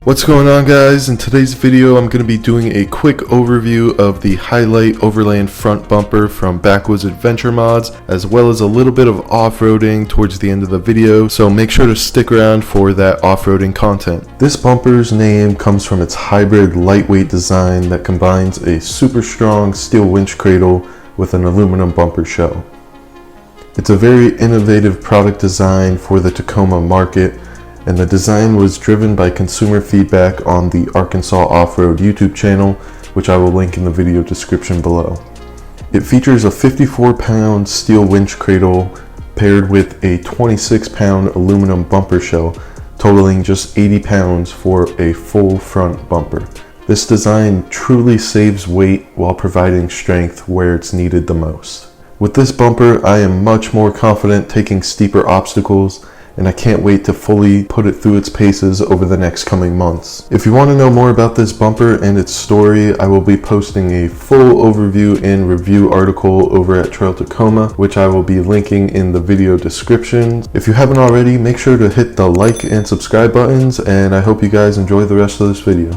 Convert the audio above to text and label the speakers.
Speaker 1: What's going on, guys? In today's video I'm going to be doing a quick overview of the Hi-Lite Overland front bumper from Backwoods Adventure Mods, as well as a little bit of off-roading towards the end of the video, so make sure to stick around for that off-roading content. This bumper's name comes from its hybrid lightweight design that combines a super strong steel winch cradle with an aluminum bumper shell. It's a very innovative product design for the Tacoma market, and the design was driven by consumer feedback on the Arkansas Offroad YouTube channel, which I will link in the video description below. It features a 54-pound steel winch cradle paired with a 26-pound aluminum bumper shell, totaling just 80 pounds for a full front bumper. This design truly saves weight while providing strength where it's needed the most. With this bumper, I am much more confident taking steeper obstacles, and I can't wait to fully put it through its paces over the next coming months. If you want to know more about this bumper and its story, I will be posting a full overview and review article over at Trail Tacoma, which I will be linking in the video description. If you haven't already, make sure to hit the like and subscribe buttons, and I hope you guys enjoy the rest of this video.